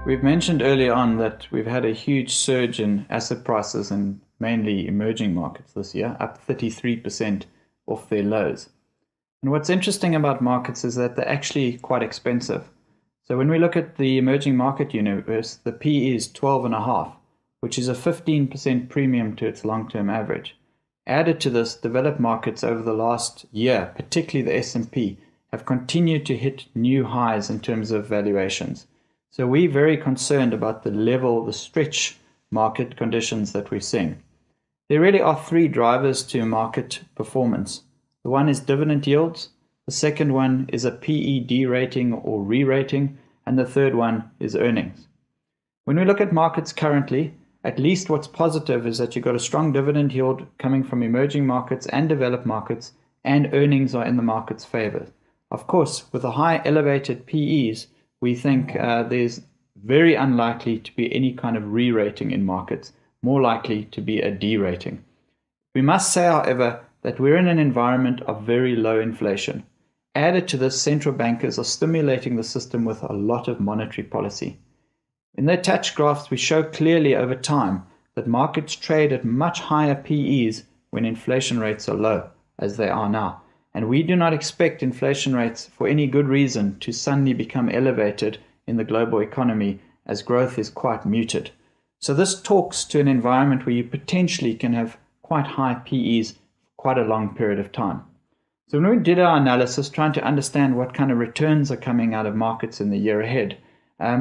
We've mentioned earlier on that we've had a huge surge in asset prices in mainly emerging markets this year, up 33% off their lows. And what's interesting about markets is that they're actually quite expensive. So when we look at the emerging market universe, the PE is 12.5, which is a 15% premium to its long-term average. Added to this, developed markets over the last year, particularly the S&P, have continued to hit new highs in terms of valuations. So we're very concerned about the stretch market conditions that we're seeing. There really are three drivers to market performance. The one is dividend yields, the second one is a PE derating or re-rating, and the third one is earnings. When we look at markets currently, at least what's positive is that you've got a strong dividend yield coming from emerging markets and developed markets, and earnings are in the market's favor. Of course, with the high elevated PEs, we think there's very unlikely to be any kind of re-rating in markets, more likely to be a derating. We must say, however, that we're in an environment of very low inflation. Added to this, central bankers are stimulating the system with a lot of monetary policy. In the attached graphs, we show clearly over time that markets trade at much higher PEs when inflation rates are low, as they are now. And we do not expect inflation rates, for any good reason, to suddenly become elevated in the global economy as growth is quite muted. So this talks to an environment where you potentially can have quite high PEs for quite a long period of time. So when we did our analysis, trying to understand what kind of returns are coming out of markets in the year ahead,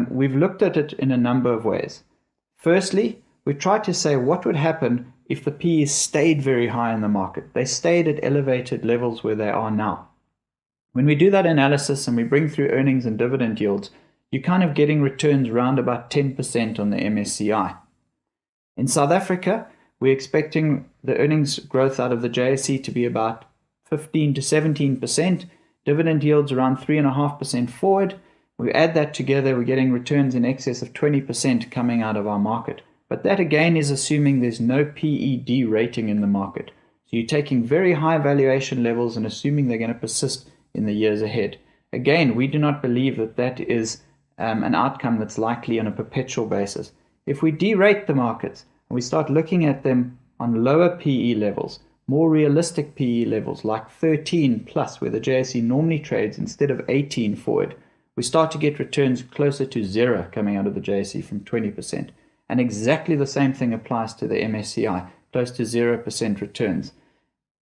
we've looked at it in a number of ways. Firstly, we tried to say what would happen if the PEs stayed very high in the market. They stayed at elevated levels where they are now. When we do that analysis and we bring through earnings and dividend yields, you're kind of getting returns around about 10% on the MSCI. In South Africa, we're expecting the earnings growth out of the JSE to be about 15 to 17%, dividend yields around 3.5% forward. We add that together, we're getting returns in excess of 20% coming out of our market. But that again is assuming there's no PE derating in the market. So you're taking very high valuation levels and assuming they're going to persist in the years ahead. Again, we do not believe that that is an outcome that's likely on a perpetual basis. If we derate the markets and we start looking at them on lower PE levels, more realistic PE levels like 13 plus, where the JSE normally trades instead of 18 forward, we start to get returns closer to zero coming out of the JSE from 20%. And exactly the same thing applies to the MSCI, close to 0% returns.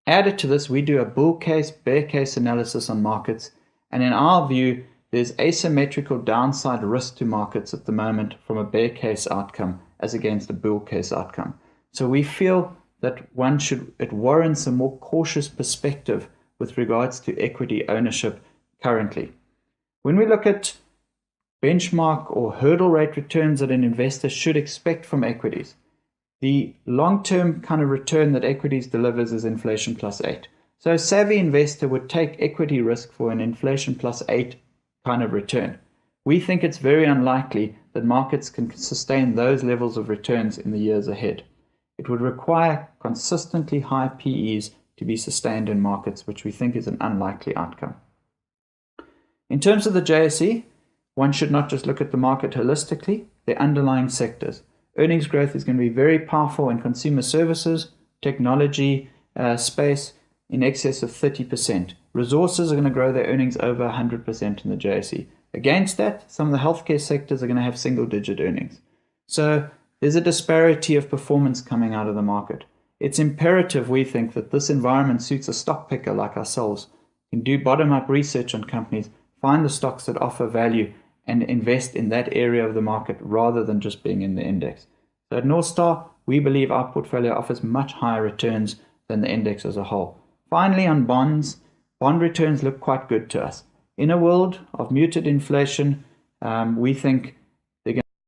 Added to this, we do a bull case, bear case analysis on markets, and in our view, there's asymmetrical downside risk to markets at the moment from a bear case outcome as against a bull case outcome. So we feel that it warrants a more cautious perspective with regards to equity ownership currently. When we look at benchmark or hurdle rate returns that an investor should expect from equities, the long-term kind of return that equities delivers is inflation plus 8. So a savvy investor would take equity risk for an inflation plus 8 kind of return. We think it's very unlikely that markets can sustain those levels of returns in the years ahead. It would require consistently high PEs to be sustained in markets, which we think is an unlikely outcome. In terms of the JSE, one should not just look at the market holistically, the underlying sectors. Earnings growth is going to be very powerful in consumer services, technology space in excess of 30%. Resources are going to grow their earnings over 100% in the JSE. Against that, some of the healthcare sectors are going to have single-digit earnings. So there's a disparity of performance coming out of the market. It's imperative, we think, that this environment suits a stock picker like ourselves. You can do bottom-up research on companies, find the stocks that offer value, and invest in that area of the market rather than just being in the index. So at North Star, we believe our portfolio offers much higher returns than the index as a whole. Finally, on bonds, bond returns look quite good to us. In a world of muted inflation, we think